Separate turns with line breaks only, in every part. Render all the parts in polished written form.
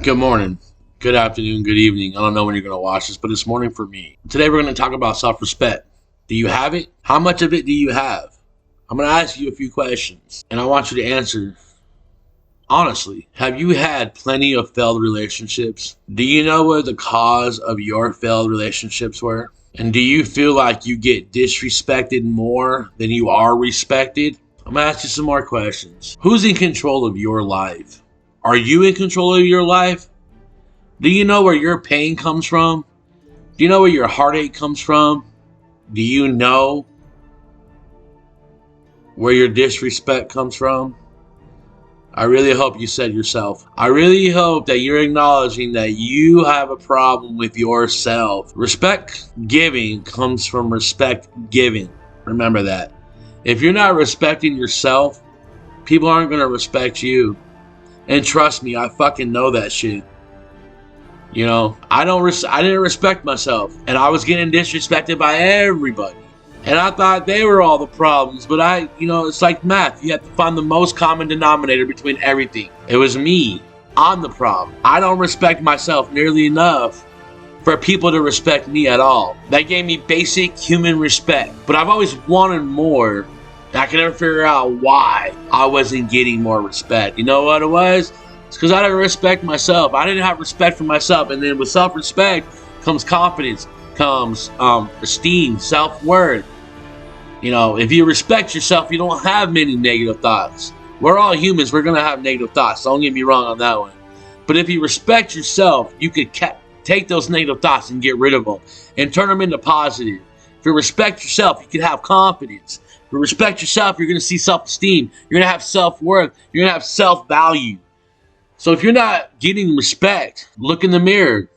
Good morning, good afternoon, good evening. I don't know when you're going to watch this, but it's morning for me. Today we're going to talk about self-respect. Do you have it? How much of it do you have? I'm going to ask you a few questions, and I want you to answer honestly. Have you had plenty of failed relationships? Do you know what the cause of your failed relationships were? And do you feel like you get disrespected more than you are respected? I'm going to ask you some more questions. Who's in control of your life? Are you in control of your life? Do you know where your pain comes from? Do you know where your heartache comes from? Do you know where your disrespect comes from? I really hope you said yourself. I really hope that you're acknowledging that you have a problem with yourself. Respect giving comes from respect given. Remember that. If you're not respecting yourself, people aren't going to respect you. And trust me, I fucking know that shit. You know, I didn't respect myself, and I was getting disrespected by everybody. And I thought they were all the problems, but it's like math. You have to find the most common denominator between everything. It was me. I'm the problem. I don't respect myself nearly enough for people to respect me at all. That gave me basic human respect, but I've always wanted more. I can never figure out why I wasn't getting more respect. You know what it was? It's because I didn't respect myself. I didn't have respect for myself. And then with self-respect comes confidence, comes esteem, self-worth. You know, if you respect yourself, you don't have many negative thoughts. We're all humans. We're going to have negative thoughts. Don't get me wrong on that one. But if you respect yourself, you could take those negative thoughts and get rid of them and turn them into positive. If you respect yourself, you can have confidence. If you respect yourself, you're going to see self-esteem. You're going to have self-worth. You're going to have self-value. So if you're not getting respect, look in the mirror.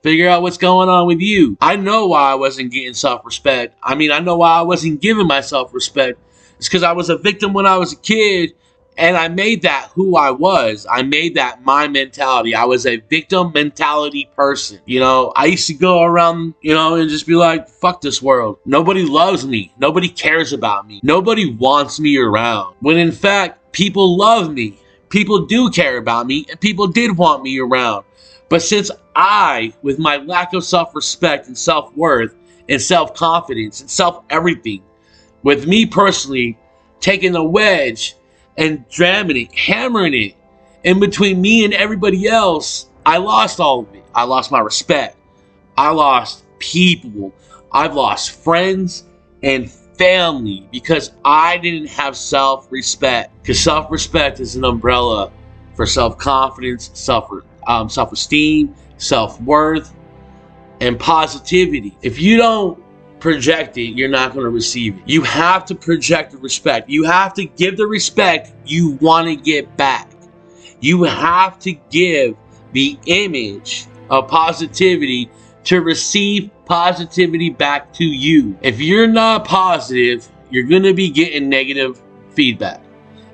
Figure out what's going on with you. I know why I wasn't getting self-respect. I know why I wasn't giving myself respect. It's because I was a victim when I was a kid, and I made that who I was. I made that my mentality. I was a victim mentality person. You know, I used to go around, and just be like, fuck this world. Nobody loves me. Nobody cares about me. Nobody wants me around. When in fact, people love me. People do care about me, and people did want me around. But since I, with my lack of self-respect and self-worth and self-confidence and self-everything, with me personally taking a wedge and jamming it, hammering it in between me and everybody else, I lost all of it. I lost my respect. I lost people. I've lost friends and family because I didn't have self-respect. Because self-respect is an umbrella for self-confidence, self-esteem, self-worth, and positivity. If you don't project it, you're not going to receive it. You have to project the respect. You have to give the respect you want to get back. You have to give the image of positivity to receive positivity back to you. If you're not positive, you're going to be getting negative feedback.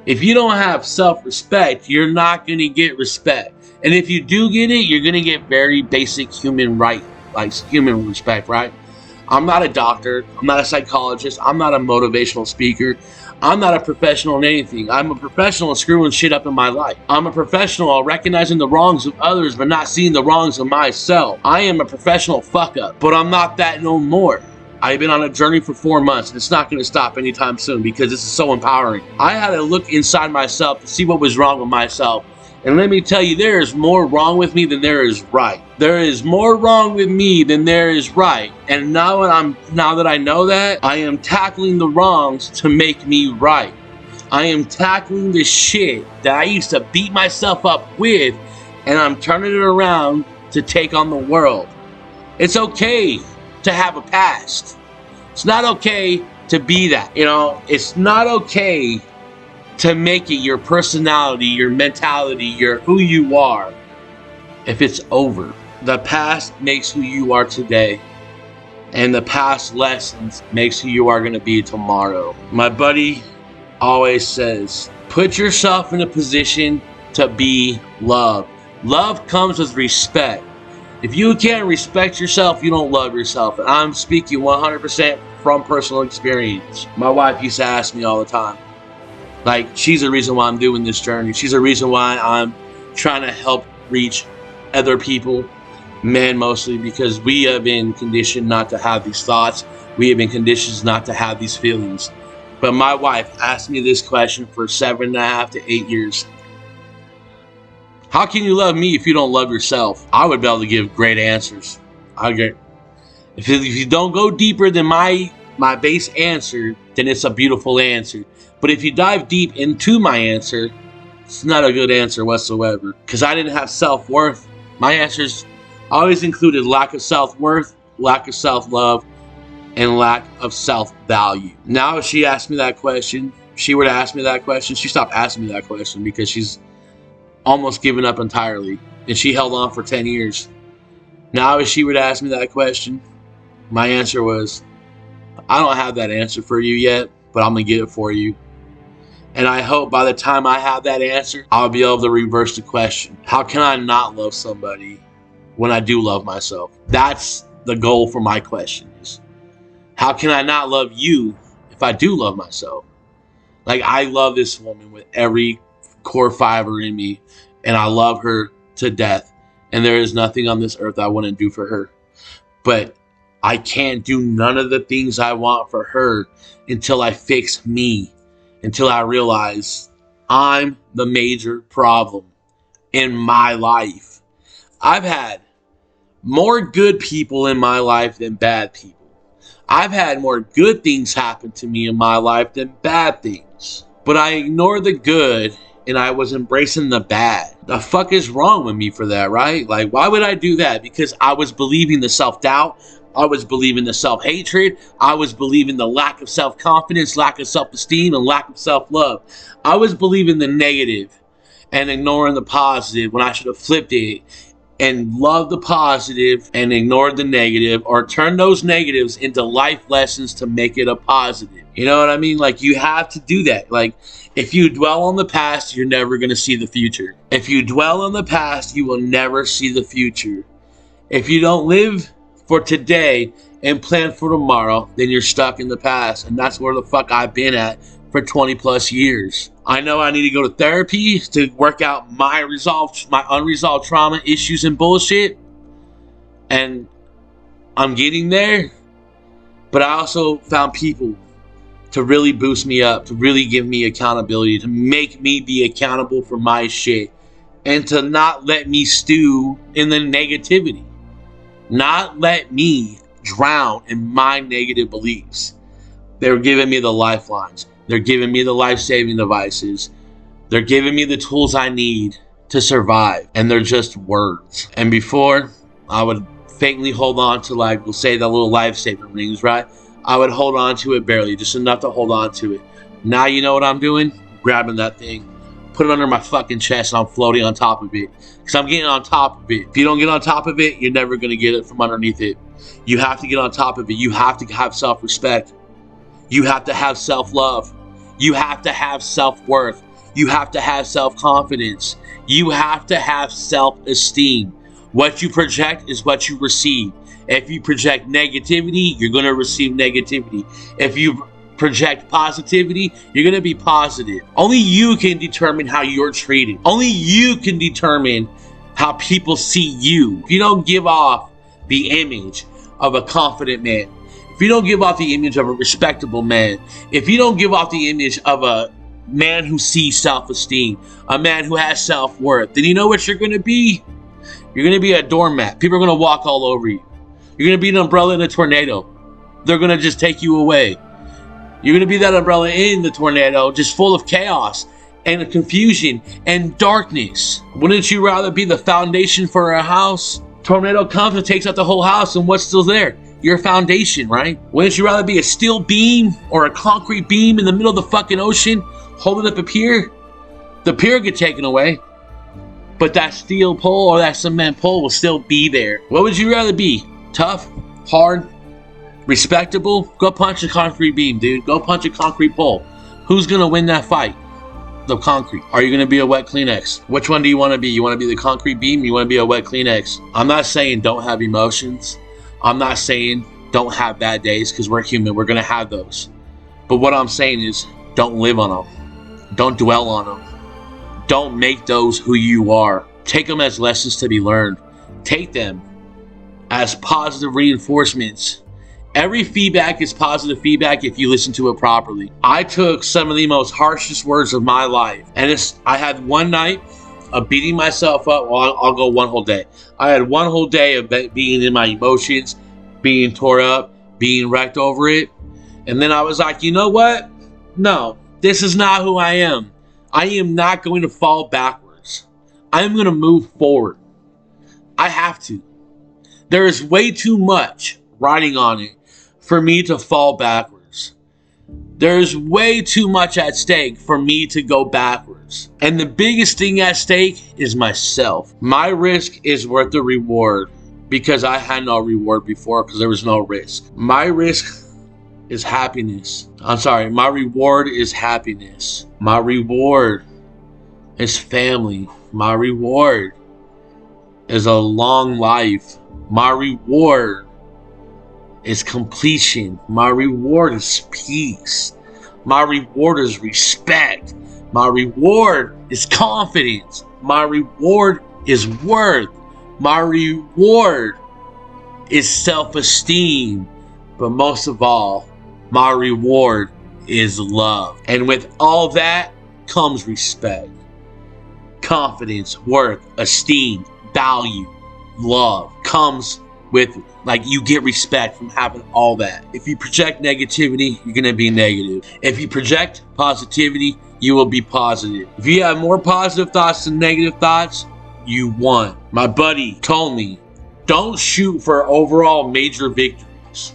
If you don't have self-respect, you're not going to get respect. And if you do get it, you're going to get very basic human human respect, right? I'm not a doctor. I'm not a psychologist. I'm not a motivational speaker. I'm not a professional in anything. I'm a professional in screwing shit up in my life. I'm a professional at recognizing the wrongs of others but not seeing the wrongs of myself. I am a professional fuck up, but I'm not that no more. I've been on a journey for 4 months, and it's not going to stop anytime soon because this is so empowering. I had to look inside myself to see what was wrong with myself. And let me tell you, there is more wrong with me than there is right. There is more wrong with me than there is right. And now that I know that, I am tackling the wrongs to make me right. I am tackling the shit that I used to beat myself up with, and I'm turning it around to take on the world. It's okay to have a past. It's not okay to be that. It's not okay to make it your personality, your mentality, your who you are if it's over. The past makes who you are today, and the past lessons makes who you are going to be tomorrow. My buddy always says, put yourself in a position to be loved. Love comes with respect. If you can't respect yourself, you don't love yourself. And I'm speaking 100% from personal experience. My wife used to ask me all the time, like, she's the reason why I'm doing this journey. She's the reason why I'm trying to help reach other people, men mostly, because we have been conditioned not to have these thoughts. We have been conditioned not to have these feelings. But my wife asked me this question for 7.5 to 8 years. How can you love me if you don't love yourself? I would be able to give great answers. If you don't go deeper than my base answer, then it's a beautiful answer. But if you dive deep into my answer, it's not a good answer whatsoever. Because I didn't have self-worth. My answers always included lack of self-worth, lack of self-love, and lack of self-value. Now, if she asked me that question, she stopped asking me that question because she's almost given up entirely. And she held on for 10 years. Now, if she would ask me that question, my answer was, I don't have that answer for you yet, but I'm going to get it for you. And I hope by the time I have that answer, I'll be able to reverse the question. How can I not love somebody when I do love myself? That's the goal for my question is, how can I not love you if I do love myself? Like, I love this woman with every core fiber in me, and I love her to death. And there is nothing on this earth I wouldn't do for her. But I can't do none of the things I want for her until I fix me, until I realize I'm the major problem in my life. I've had more good people in my life than bad people. I've had more good things happen to me in my life than bad things. But I ignored the good and I was embracing the bad. The fuck is wrong with me for that, right? Like, why would I do that? Because I was believing the self-doubt. I was believing the self-hatred. I was believing the lack of self-confidence, lack of self-esteem, and lack of self-love. I was believing the negative and ignoring the positive when I should have flipped it and loved the positive and ignored the negative, or turned those negatives into life lessons to make it a positive. You know what I mean? Like, you have to do that. Like, if you dwell on the past, you're never going to see the future. If you dwell on the past, you will never see the future. If you don't live for today and plan for tomorrow, then you're stuck in the past. And that's where the fuck I've been at for 20 plus years. I know I need to go to therapy to work out my unresolved trauma issues and bullshit. And I'm getting there. But I also found people to really boost me up, to really give me accountability, to make me be accountable for my shit, and to not let me stew in the negativity. Not let me drown in my negative beliefs. They're giving me the lifelines. They're giving me the life-saving devices. They're giving me the tools I need to survive. And they're just words. And before, I would faintly hold on to, like, we'll say the little life-saving rings, right? I would hold on to it barely, just enough to hold on to it. Now you know what I'm doing? Grabbing that thing, put it under my fucking chest, and I'm floating on top of it. Because I'm getting on top of it. If you don't get on top of it, you're never going to get it from underneath it. You have to get on top of it. You have to have self-respect. You have to have self-love. You have to have self-worth. You have to have self-confidence. You have to have self-esteem. What you project is what you receive. If you project negativity, you're going to receive negativity. If you project positivity, you're going to be positive. Only you can determine how you're treated. Only you can determine how people see you. If you don't give off the image of a confident man, if you don't give off the image of a respectable man, if you don't give off the image of a man who sees self-esteem, a man who has self-worth, then you know what you're going to be? You're going to be a doormat. People are going to walk all over you. You're going to be an umbrella in a tornado. They're going to just take you away. You're going to be that umbrella in the tornado, just full of chaos and confusion and darkness. Wouldn't you rather be the foundation for a house? Tornado comes and takes out the whole house, and what's still there? Your foundation, right? Wouldn't you rather be a steel beam or a concrete beam in the middle of the fucking ocean holding up a pier? The pier get taken away, but that steel pole or that cement pole will still be there. What would you rather be? Tough? Hard? Respectable? Go punch a concrete beam, dude. Go punch a concrete pole. Who's gonna win that fight? The concrete. Are you gonna be a wet Kleenex? Which one do you want to be? You want to be the concrete beam? You want to be a wet Kleenex? I'm not saying don't have emotions. I'm not saying don't have bad days, because we're human. We're gonna have those. But what I'm saying is, don't live on them. Don't dwell on them. Don't make those who you are. Take them as lessons to be learned. Take them as positive reinforcements. Every feedback is positive feedback if you listen to it properly. I took some of the most harshest words of my life, and I had one night of beating myself up. Well, I'll go one whole day. I had one whole day of being in my emotions, being tore up, being wrecked over it. And then I was like, you know what? No, this is not who I am. I am not going to fall backwards. I am going to move forward. I have to. There is way too much riding on it for me to fall backwards. There's way too much at stake for me to go backwards. And the biggest thing at stake is myself. My risk is worth the reward because I had no reward before because there was no risk. My risk is happiness. My reward is happiness. My reward is family. My reward is a long life. My reward is completion. My reward is peace. My reward is respect. My reward is confidence. My reward is worth. My reward is self-esteem. But most of all, my reward is love. And with all that comes respect, confidence, worth, esteem, value, love comes with, you get respect from having all that. If you project negativity, you're going to be negative. If you project positivity, you will be positive. If you have more positive thoughts than negative thoughts, you won. My buddy told me, don't shoot for overall major victories.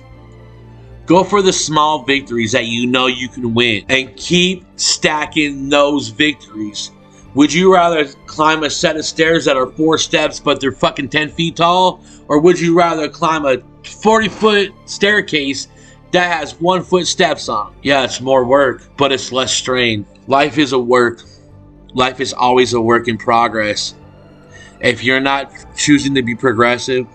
Go for the small victories that you know you can win and keep stacking those victories. Would you rather climb a set of stairs that are 4 steps but they're fucking 10 feet tall? Or would you rather climb a 40-foot staircase that has 1-foot steps on it? Yeah, it's more work, but it's less strain. Life is a work. Life is always a work in progress. If you're not choosing to be progressive,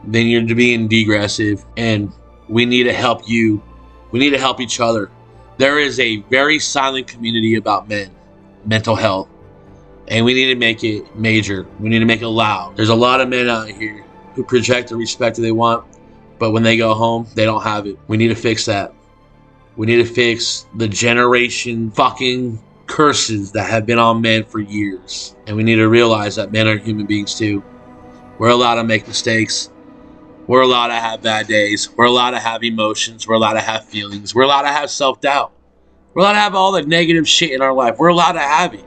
then you're being degressive. And we need to help you. We need to help each other. There is a very silent community about mental health, and we need to make it major. We need to make it loud. There's a lot of men out here who project the respect that they want, but when they go home, they don't have it. We need to fix that. We need to fix the generation fucking curses that have been on men for years. And we need to realize that men are human beings too. We're allowed to make mistakes. We're allowed to have bad days. We're allowed to have emotions. We're allowed to have feelings. We're allowed to have self-doubt. We're allowed to have all the negative shit in our life. We're allowed to have it.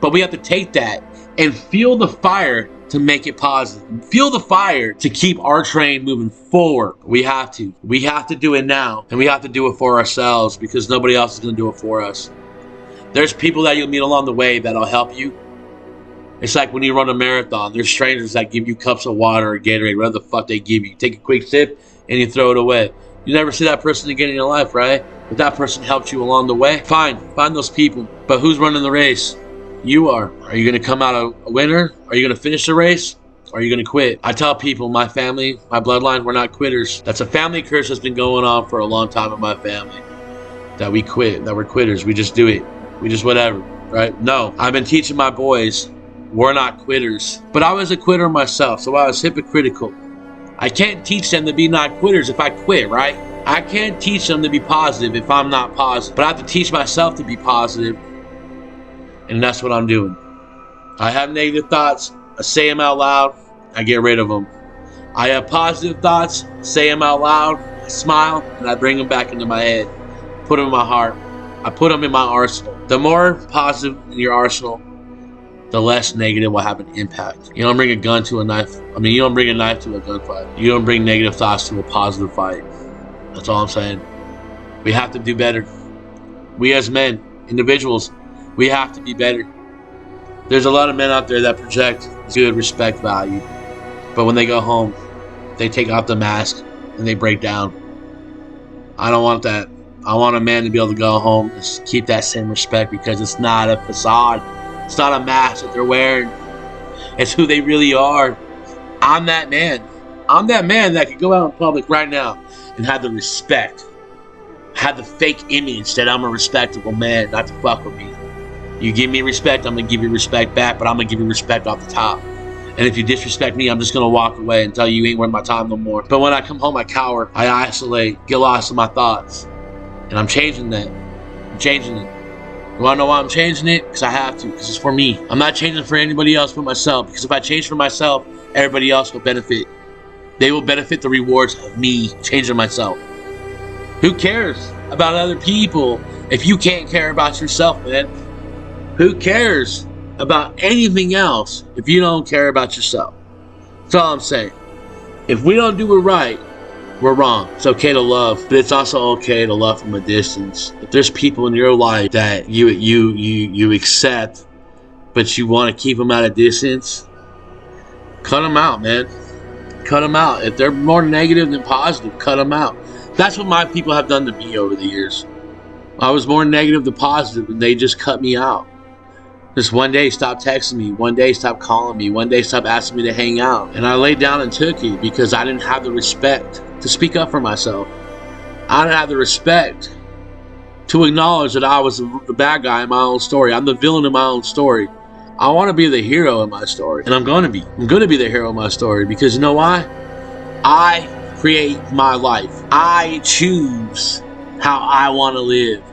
But we have to take that and feel the fire to make it positive. Feel the fire to keep our train moving forward. We have to. We have to do it now. And we have to do it for ourselves because nobody else is going to do it for us. There's people that you'll meet along the way that'll help you. It's like when you run a marathon. There's strangers that give you cups of water or Gatorade, whatever the fuck they give you. Take a quick sip and you throw it away. You never see that person again in your life, right? But that person helped you along the way. Fine, find those people. But who's running the race? You are. Are you going to come out a winner? Are you going to finish the race? Or are you going to quit? I tell people, my family, my bloodline, we're not quitters. That's a family curse that's been going on for a long time in my family. That we quit, that we're quitters. We just do it. We just whatever, right? No, I've been teaching my boys, we're not quitters. But I was a quitter myself, so I was hypocritical. I can't teach them to be not quitters if I quit, right? I can't teach them to be positive if I'm not positive. But I have to teach myself to be positive. And that's what I'm doing. I have negative thoughts. I say them out loud. I get rid of them. I have positive thoughts. Say them out loud. I smile. And I bring them back into my head. Put them in my heart. I put them in my arsenal. The more positive in your arsenal, the less negative will have an impact. You don't bring a gun to a knife. You don't bring a knife to a gunfight. You don't bring negative thoughts to a positive fight. That's all I'm saying. We have to do better. We as men, individuals, we have to be better. There's a lot of men out there that project good respect value. But when they go home, they take off the mask and they break down. I don't want that. I want a man to be able to go home and keep that same respect because it's not a facade. It's not a mask that they're wearing. It's who they really are. I'm that man. I'm that man that could go out in public right now and have the respect. Have the fake image that I'm a respectable man, not to fuck with me. You give me respect, I'm going to give you respect back, but I'm going to give you respect off the top. And if you disrespect me, I'm just going to walk away and tell you ain't worth my time no more. But when I come home, I cower, I isolate, get lost in my thoughts. And I'm changing that. I'm changing it. You want to know why I'm changing it? Because I have to, because it's for me. I'm not changing for anybody else but myself, because if I change for myself, everybody else will benefit. They will benefit the rewards of me changing myself. Who cares about other people if you can't care about yourself, man? Who cares about anything else if you don't care about yourself? That's all I'm saying. If we don't do it right, we're wrong. It's okay to love, but it's also okay to love from a distance. If there's people in your life that you accept, but you want to keep them at a distance, cut them out, man. Cut them out. If they're more negative than positive, cut them out. That's what my people have done to me over the years. I was more negative than positive, and they just cut me out. Just one day, stop texting me. One day, stop calling me. One day, stop asking me to hang out. And I laid down and took it because I didn't have the respect to speak up for myself. I didn't have the respect to acknowledge that I was the bad guy in my own story. I'm the villain in my own story. I want to be the hero in my story. And I'm going to be. I'm going to be the hero in my story because you know why? I create my life. I choose how I want to live.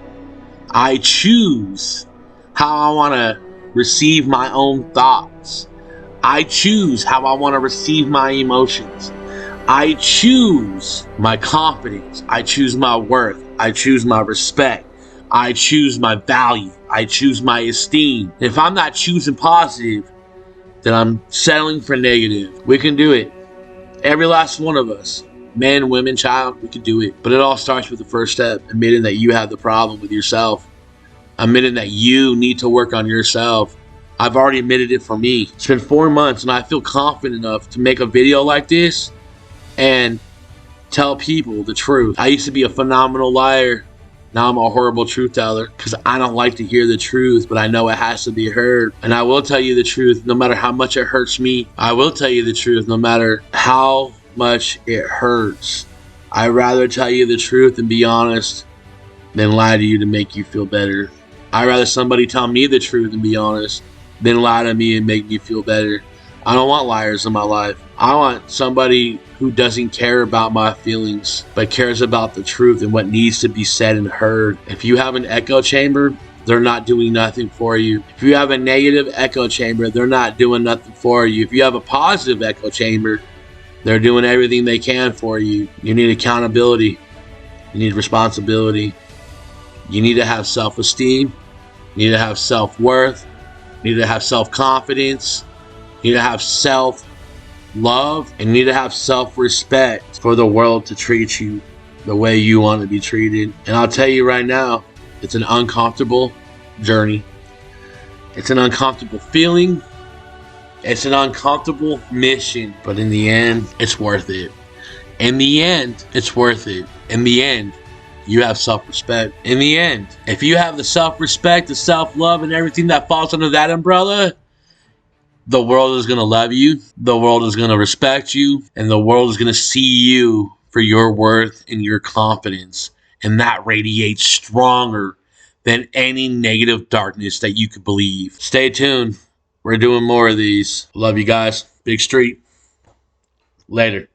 I choose how I want to receive my own thoughts. I choose how I want to receive my emotions. I choose my confidence. I choose my worth. I choose my respect. I choose my value. I choose my esteem. If I'm not choosing positive, then I'm settling for negative. We can do it. Every last one of us, man, women, child, we can do it. But it all starts with the first step, admitting that you have the problem with yourself. Admitting that you need to work on yourself. I've already admitted it for me. It's been 4 months and I feel confident enough to make a video like this and tell people the truth. I used to be a phenomenal liar. Now I'm a horrible truth teller because I don't like to hear the truth, but I know it has to be heard. And I will tell you the truth no matter how much it hurts me. I will tell you the truth no matter how much it hurts. I'd rather tell you the truth and be honest than lie to you to make you feel better. I'd rather somebody tell me the truth and be honest than lie to me and make me feel better. I don't want liars in my life. I want somebody who doesn't care about my feelings, but cares about the truth and what needs to be said and heard. If you have an echo chamber, they're not doing nothing for you. If you have a negative echo chamber, they're not doing nothing for you. If you have a positive echo chamber, they're doing everything they can for you. You need accountability. You need responsibility. You need to have self-esteem. You need to have self-worth. You need to have self-confidence. You need to have self-love. And you need to have self-respect for the world to treat you the way you want to be treated. And I'll tell you right now, it's an uncomfortable journey. It's an uncomfortable feeling. It's an uncomfortable mission. But in the end, it's worth it. In the end, it's worth it. In the end, you have self-respect. In the end, if you have the self-respect, the self-love, and everything that falls under that umbrella, the world is going to love you, the world is going to respect you, and the world is going to see you for your worth and your confidence. And that radiates stronger than any negative darkness that you could believe. Stay tuned. We're doing more of these. Love you guys. Big Street. Later.